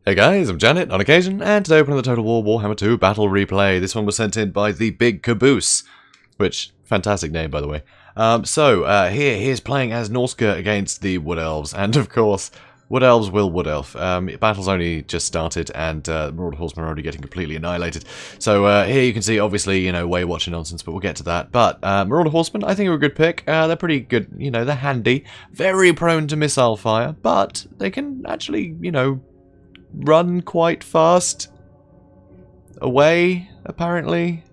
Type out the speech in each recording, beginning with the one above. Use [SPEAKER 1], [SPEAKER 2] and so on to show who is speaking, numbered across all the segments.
[SPEAKER 1] Hey guys, I'm Janet on occasion, and today we're playing the Total War Warhammer II Battle Replay. This one was sent in by the Big Caboose, which, fantastic name by the way. Here's playing as Norsca against the Wood Elves, and of course, Wood Elves will Wood Elf. Battle's only just started, and Marauder Horsemen are already getting completely annihilated. So here you can see, obviously, you know, Watcher nonsense, but we'll get to that. But Marauder Horsemen, I think are a good pick. They're pretty good, you know, they're handy, very prone to missile fire, but they can actually, you know, run quite fast away, apparently.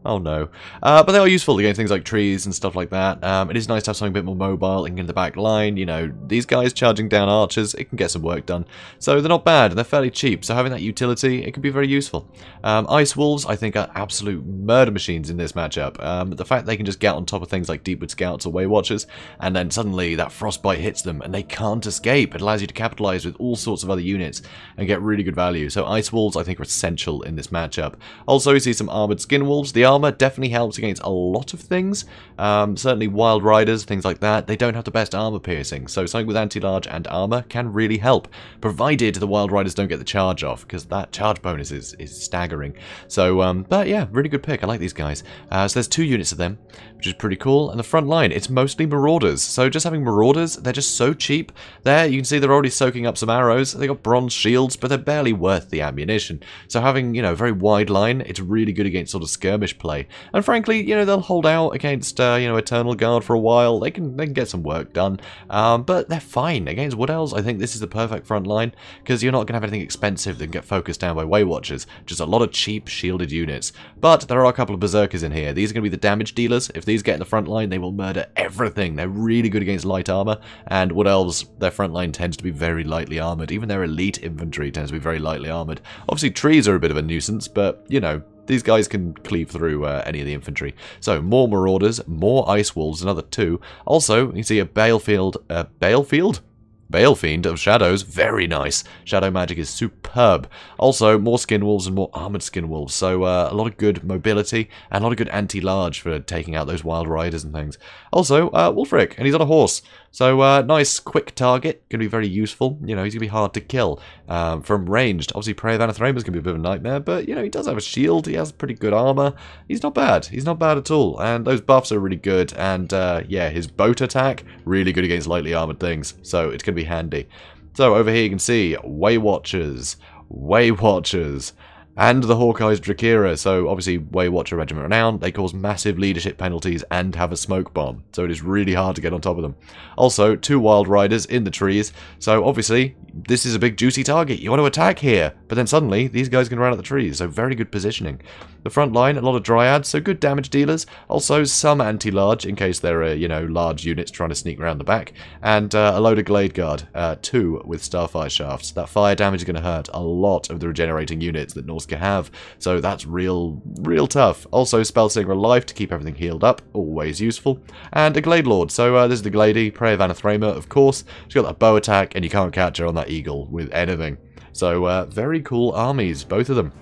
[SPEAKER 1] Oh no. But they are useful against things like trees and stuff like that. It is nice to have something a bit more mobile and get in the back line. You know, these guys charging down archers, it can get some work done. So they're not bad, and they're fairly cheap, so having that utility, it can be very useful. Ice Wolves, I think, are absolute murder machines in this matchup. The fact they can just get on top of things like Deepwood Scouts or Way Watchers, and then suddenly that frostbite hits them, and they can't escape. It allows you to capitalize with all sorts of other units and get really good value. So Ice Wolves, I think, are essential in this matchup. Also, you see some Armored Skin Wolves. The armor definitely helps against a lot of things. Certainly Wild Riders, things like that. They don't have the best armor piercing, so something with anti-large and armor can really help, provided the Wild Riders don't get the charge off, because that charge bonus is staggering. So, but yeah, really good pick. I like these guys. So there's 2 units of them, which is pretty cool. And the front line, it's mostly Marauders. So just having Marauders, they're just so cheap. There, you can see they're already soaking up some arrows. They got bronze shields, but they're barely worth the ammunition. So having, you know, very wide line, it's really good against sort of skirmish play. And frankly, you know, they'll hold out against, you know, Eternal Guard for a while. They can get some work done. But they're fine. Against Wood Elves, I think this is the perfect front line, because you're not going to have anything expensive that can get focused down by Way Watchers. Just a lot of cheap shielded units. But there are a couple of Berserkers in here. These are going to be the damage dealers. If these get in the front line, they will murder everything. They're really good against light armor. And Wood Elves, their front line tends to be very lightly armored. Even their elite infantry tends to be very lightly armored. Obviously, trees are a bit of a nuisance, but, you know, these guys can cleave through any of the infantry. So, more Marauders, more Ice Wolves, another 2. Also, you see a Balefield, Balefiend of Shadows, very nice. Shadow magic is superb. Also, more Skin Wolves and more Armored Skin Wolves, so a lot of good mobility and a lot of good anti-large for taking out those Wild Riders and things. Also, Wulfric, and he's on a horse, so nice quick target, going to be very useful. You know, he's going to be hard to kill from ranged. Obviously, Prey of Anathema is going to be a bit of a nightmare, but, you know, he does have a shield, he has pretty good armor. He's not bad at all, and those buffs are really good, and yeah, his boat attack, really good against lightly armored things, so it's going to be handy. So over here you can see Way Watchers, and the Hawkeye's Drakira. So obviously Way Watcher Regiment renowned, they cause massive leadership penalties and have a smoke bomb, so it is really hard to get on top of them. Also, 2 Wild Riders in the trees, so obviously this is a big juicy target. You want to attack here, but then suddenly these guys can run out the trees, so very good positioning. The front line, a lot of Dryads, so good damage dealers. Also some anti-large in case there are, you know, large units trying to sneak around the back, and a load of Glade Guard, 2 with Starfire Shafts. That fire damage is going to hurt a lot of the regenerating units that Norsca have, so that's real tough. Also, Spellsinger Life to keep everything healed up, always useful. And a Glade Lord, so this is the Glady, Prey of Anathema, of course. She's got that bow attack, and you can't catch her on that eagle with anything. So, very cool armies, both of them.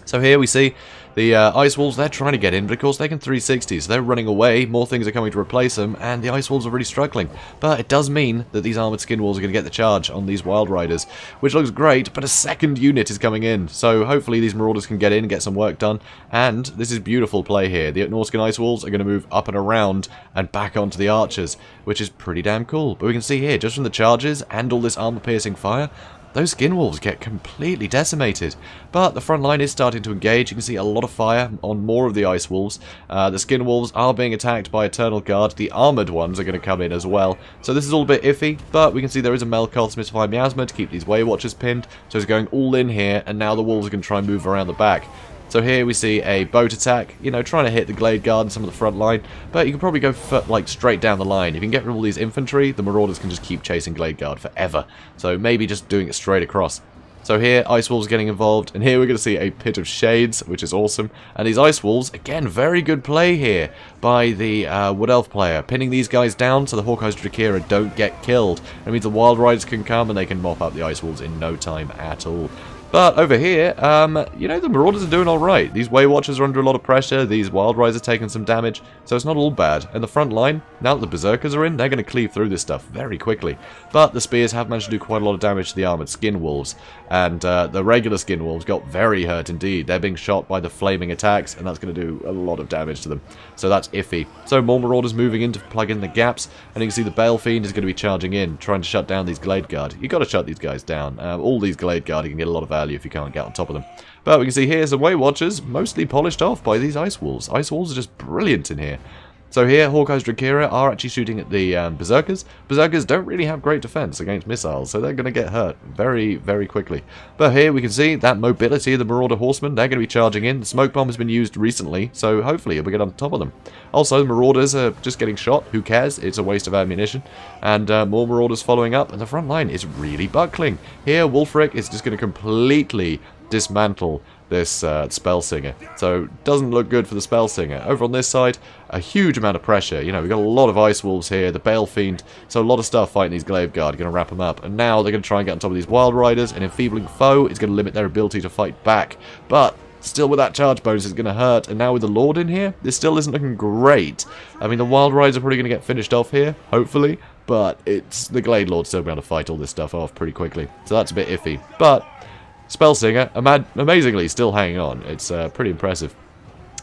[SPEAKER 1] So here we see the Ice Wolves, they're trying to get in, but of course they can 360, so they're running away, more things are coming to replace them, and the Ice Wolves are really struggling. But it does mean that these Armoured Skin Wolves are going to get the charge on these Wild Riders, which looks great, but a second unit is coming in, so hopefully these Marauders can get in and get some work done, and this is beautiful play here. The Norscan Ice Wolves are going to move up and around and back onto the archers, which is pretty damn cool. But we can see here, just from the charges and all this armor-piercing fire, those Skin Wolves get completely decimated. But the front line is starting to engage. You can see a lot of fire on more of the Ice Wolves. The Skin Wolves are being attacked by Eternal Guard. The armoured ones are going to come in as well. So this is all a bit iffy, but we can see there is a Melkoth's Mystified Miasma to keep these Way Watchers pinned. So it's going all in here, and now the Wolves are going to try and move around the back. So here we see a boat attack, you know, trying to hit the Glade Guard and some of the front line, but you can probably go like straight down the line. If you can get rid of all these infantry, the Marauders can just keep chasing Glade Guard forever. So maybe just doing it straight across. So here, Ice Wolves getting involved, and here we're going to see a Pit of Shades, which is awesome. And these Ice Wolves, again, very good play here by the Wood Elf player, pinning these guys down so the Hawkeye's Drakira don't get killed. That means the Wild Riders can come and they can mop up the Ice Wolves in no time at all. But over here, you know, the Marauders are doing alright. These Way Watchers are under a lot of pressure. These Wild Riders are taking some damage. So it's not all bad. And the front line, now that the Berserkers are in, they're going to cleave through this stuff very quickly. But the Spears have managed to do quite a lot of damage to the Armoured Skin Wolves. And the regular Skin Wolves got very hurt indeed. They're being shot by the flaming attacks, and that's going to do a lot of damage to them. So that's iffy. So more Marauders moving in to plug in the gaps. And you can see the Bale Fiend is going to be charging in, trying to shut down these Glade Guard. You've got to shut these guys down. All these Glade Guard, you can get a lot of value if you can't get on top of them. But we can see here some Way Watchers, mostly polished off by these Ice Wolves. Ice Wolves are just brilliant in here. So here, Hawkeye's Drakira are actually shooting at the Berserkers. Berserkers don't really have great defense against missiles, so they're going to get hurt very, very quickly. But here we can see that mobility of the Marauder Horsemen. They're going to be charging in. The Smoke Bomb has been used recently, so hopefully we'll get on top of them. Also, the Marauders are just getting shot. Who cares? It's a waste of ammunition. And more Marauders following up, and the front line is really buckling. Here, Wulfric is just going to completely dismantle this Spellsinger. So, doesn't look good for the Spellsinger. Over on this side, a huge amount of pressure. You know, we've got a lot of Ice Wolves here, the Bale Fiend, so a lot of stuff fighting these Glaive Guard, going to wrap them up. And now they're going to try and get on top of these Wild Riders. An enfeebling foe is going to limit their ability to fight back. But still with that charge bonus is going to hurt. And now with the Lord in here, this still isn't looking great. I mean, the Wild Riders are probably going to get finished off here, hopefully. But it's the Glade Lord still going to fight all this stuff off pretty quickly. So that's a bit iffy. But Spellsinger, amazingly, still hanging on. It's pretty impressive.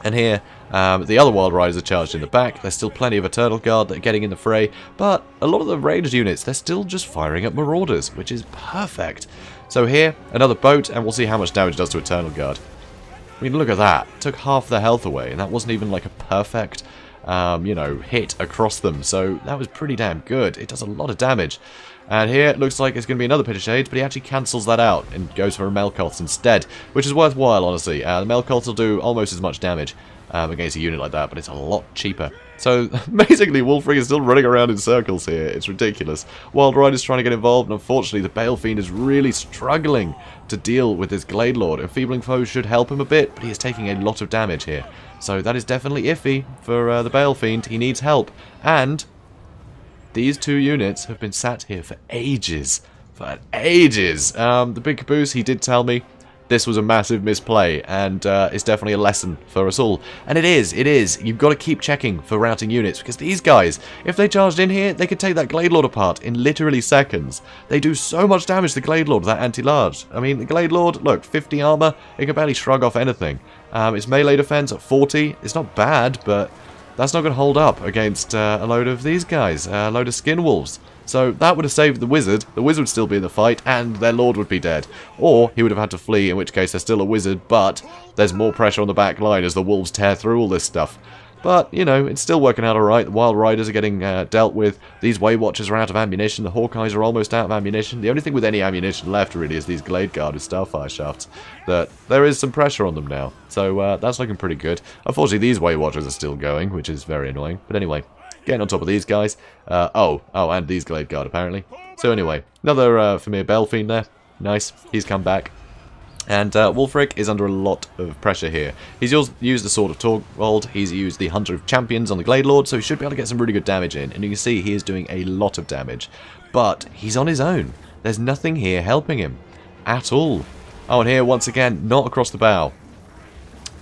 [SPEAKER 1] And here, the other Wild Riders are charged in the back. There's still plenty of Eternal Guard that are getting in the fray. But a lot of the ranged units, they're still just firing at Marauders, which is perfect. So here, another boat, and we'll see how much damage it does to Eternal Guard. I mean, look at that. It took half their health away, and that wasn't even like a perfect, you know, hit across them. So that was pretty damn good. It does a lot of damage. And here it looks like it's going to be another Pit of Shades, but he actually cancels that out and goes for a Melkoth instead, which is worthwhile, honestly. The Melkoth will do almost as much damage against a unit like that, but it's a lot cheaper. So, basically, Wulfric is still running around in circles here. It's ridiculous. Wild Rider's trying to get involved, and unfortunately, the Bale Fiend is really struggling to deal with this Glade Lord. Enfeebling foes should help him a bit, but he is taking a lot of damage here. So, that is definitely iffy for the Bale Fiend. He needs help. And these two units have been sat here for ages. For ages. The big Caboose, he did tell me this was a massive misplay, and it's definitely a lesson for us all. And it is. You've got to keep checking for routing units, because these guys, if they charged in here, they could take that Glade Lord apart in literally seconds. They do so much damage to the Glade Lord, that anti-large. I mean, the Glade Lord, look, 50 armor, it can barely shrug off anything. Its melee defense at 40, it's not bad, but that's not going to hold up against a load of these guys, a load of Skin Wolves. So that would have saved the Wizard. The Wizard would still be in the fight, and their Lord would be dead. Or he would have had to flee, in which case they're still a Wizard, but there's more pressure on the back line as the Wolves tear through all this stuff. But, you know, it's still working out alright. The Wild Riders are getting dealt with. These Way Watchers are out of ammunition. The Hawkeyes are almost out of ammunition. The only thing with any ammunition left, really, is these Glade Guard with Starfire Shafts. That there is some pressure on them now. So that's looking pretty good. Unfortunately, these Way Watchers are still going, which is very annoying. But anyway, getting on top of these guys. And these Glade Guard, apparently. So anyway, another Familiar Bale Fiend there. Nice. He's come back. And Wulfric is under a lot of pressure here. He's used the Sword of Torvald, he's used the Hunter of Champions on the Glade Lord, so he should be able to get some really good damage in. And you can see he is doing a lot of damage. But he's on his own. There's nothing here helping him. At all. Oh, and here, once again, not across the bow.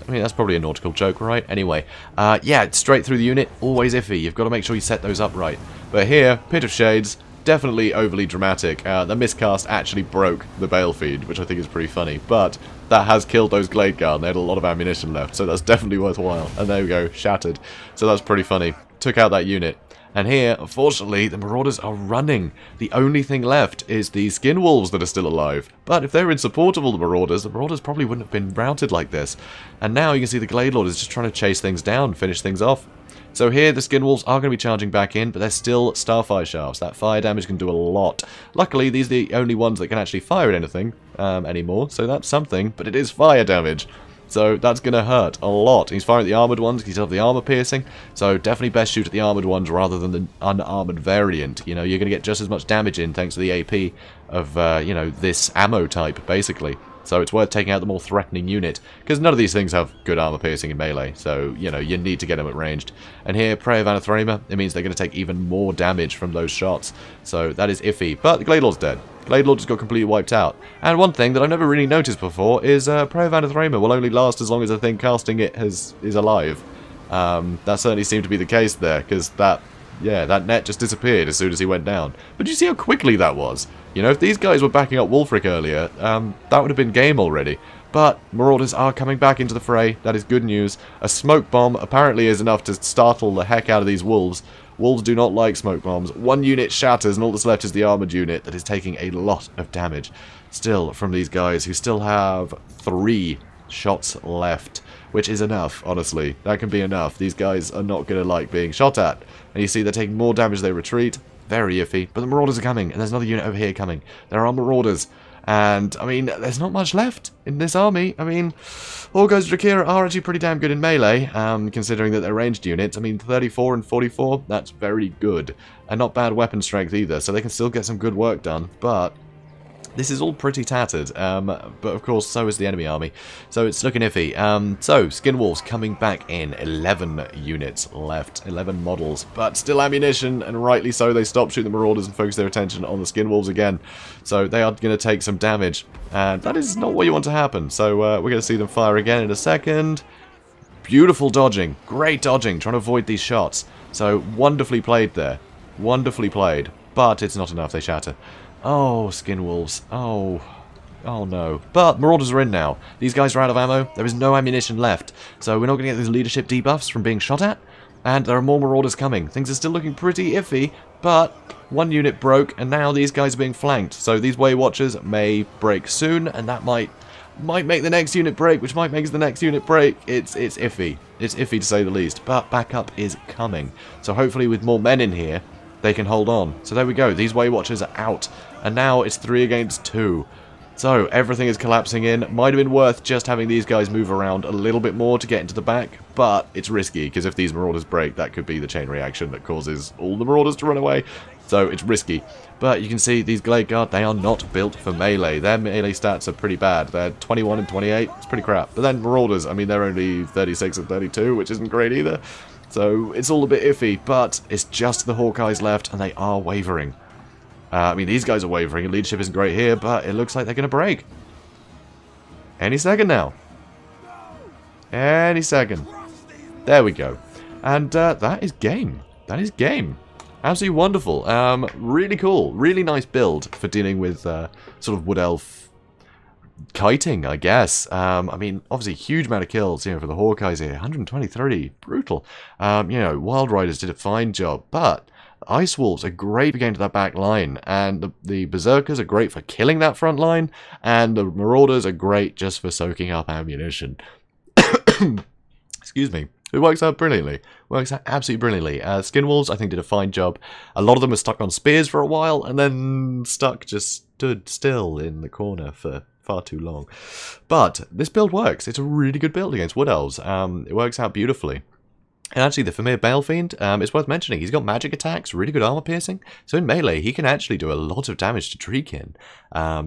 [SPEAKER 1] I mean, that's probably a nautical joke, right? Anyway, yeah, straight through the unit, always iffy. You've got to make sure you set those up right. But here, Pit of Shades, definitely overly dramatic. The miscast actually broke the Bale Fiend, which I think is pretty funny. But that has killed those Glade Guard, and they had a lot of ammunition left, so that's definitely worthwhile. And there we go, shattered. So that's pretty funny. Took out that unit. And here, unfortunately, the Marauders are running. The only thing left is the Skin Wolves that are still alive. But if they were in support of all the Marauders probably wouldn't have been routed like this. And now you can see the Glade Lord is just trying to chase things down, finish things off. So here, the Skin Wolves are going to be charging back in, but they're still Starfire Shafts. That fire damage can do a lot. Luckily, these are the only ones that can actually fire at anything anymore, so that's something, but it is fire damage. So that's going to hurt a lot. He's firing at the armoured ones, he's have the armour piercing, so definitely best shoot at the armoured ones rather than the unarmoured variant. You know, you're going to get just as much damage in thanks to the AP of, you know, this ammo type, basically. So it's worth taking out the more threatening unit, because none of these things have good armor piercing in melee, so, you know, you need to get them at ranged. And here, Prey of Anathema, it means they're going to take even more damage from those shots, so that is iffy. But the Glade Lord's dead. Glade Lord just got completely wiped out. And one thing that I've never really noticed before is Prey of Anathema will only last as long as the thing casting it is alive. That certainly seemed to be the case there, because that net just disappeared as soon as he went down. But you see how quickly that was? You know, if these guys were backing up Wulfric earlier, that would have been game already. But Marauders are coming back into the fray. That is good news. A smoke bomb apparently is enough to startle the heck out of these wolves. Wolves do not like smoke bombs. One unit shatters and all that's left is the armoured unit that is taking a lot of damage. Still, from these guys who still have 3 shots left. Which is enough, honestly. That can be enough. These guys are not going to like being shot at. And you see they're taking more damage as they retreat. Very iffy. But the Marauders are coming. And there's another unit over here coming. There are Marauders. And, I mean, there's not much left in this army. I mean, Orgos Drakira are actually pretty damn good in melee, considering that they're ranged units. I mean, 34 and 44, that's very good. And not bad weapon strength either, so they can still get some good work done. But this is all pretty tattered, but of course so is the enemy army, so it's looking iffy. So, Skin Wolves coming back in, 11 units left, 11 models, but still ammunition, and rightly so. They stopped shooting the Marauders and focused their attention on the Skin Wolves again, so they are going to take some damage, and that is not what you want to happen, so we're going to see them fire again in a second. Beautiful dodging, great dodging, trying to avoid these shots, so wonderfully played there, wonderfully played, but it's not enough, they shatter. Oh, Skin Wolves. Oh no. But Marauders are in now. These guys are out of ammo. There is no ammunition left. So we're not going to get these leadership debuffs from being shot at. And there are more Marauders coming. Things are still looking pretty iffy, but one unit broke, and now these guys are being flanked. So these Way Watchers may break soon, and that might make the next unit break, which might make the next unit break. It's iffy. It's iffy to say the least. But backup is coming. So hopefully with more men in here, they can hold on. So there we go. These Way Watchers are out. And now it's 3 against 2. So everything is collapsing in. Might have been worth just having these guys move around a little bit more to get into the back. But it's risky, because if these Marauders break, that could be the chain reaction that causes all the Marauders to run away. So it's risky. But you can see these Glade Guard, they are not built for melee. Their melee stats are pretty bad. They're 21 and 28. It's pretty crap. But then Marauders, I mean, they're only 36 and 32, which isn't great either. So it's all a bit iffy, but it's just the Hawkeyes left, and they are wavering. I mean, these guys are wavering. Leadership isn't great here, but it looks like they're going to break. Any second now. Any second. There we go. And that is game. That is game. Absolutely wonderful. Really cool. Really nice build for dealing with sort of Wood Elf kiting, I guess. I mean, obviously, huge amount of kills, you know, for the Hawkeyes here. 123. Brutal. You know, Wild Riders did a fine job, but Ice Wolves are great for getting to that back line, and the Berserkers are great for killing that front line, and the Marauders are great just for soaking up ammunition. Excuse me. It works out brilliantly. Works out absolutely brilliantly. Skin Wolves, I think, did a fine job. A lot of them were stuck on spears for a while, and then just stood still in the corner for far too long. But this build works. It's a really good build against Wood Elves. It works out beautifully. And actually, the Famir Balefiend, it's worth mentioning. He's got magic attacks, really good armor piercing. So in melee, he can actually do a lot of damage to treekin.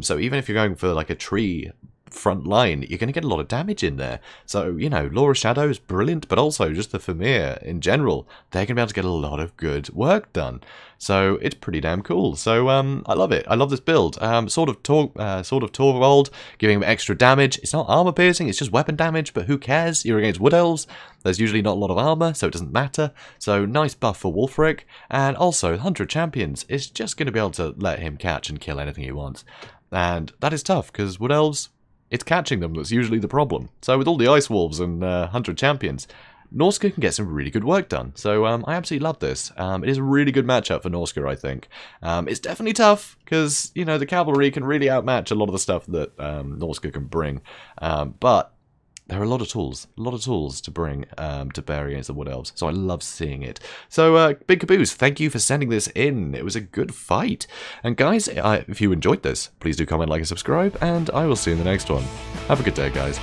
[SPEAKER 1] So even if you're going for like a tree front line, you're going to get a lot of damage in there. So, you know, Law of Shadow is brilliant, but also just the Famir in general, they're going to be able to get a lot of good work done. So it's pretty damn cool. So I love it. I love this build. Sort of Torvald, giving him extra damage. It's not armor piercing, it's just weapon damage, but who cares? You're against Wood Elves. There's usually not a lot of armor, so it doesn't matter. So nice buff for Wulfric. And also, Hunter of Champions is just going to be able to let him catch and kill anything he wants. And that is tough, because Wood Elves, it's catching them that's usually the problem. So with all the Ice Wolves and Hunter of Champions, Norsca can get some really good work done. So I absolutely love this. It is a really good matchup for Norsca, I think. It's definitely tough, because, you know, the cavalry can really outmatch a lot of the stuff that Norsca can bring. But there are a lot of tools to bring to bear against the Wood Elves, so I love seeing it. So, Big Caboose, thank you for sending this in. It was a good fight. And guys, if you enjoyed this, please do comment, like, and subscribe, and I will see you in the next one. Have a good day, guys.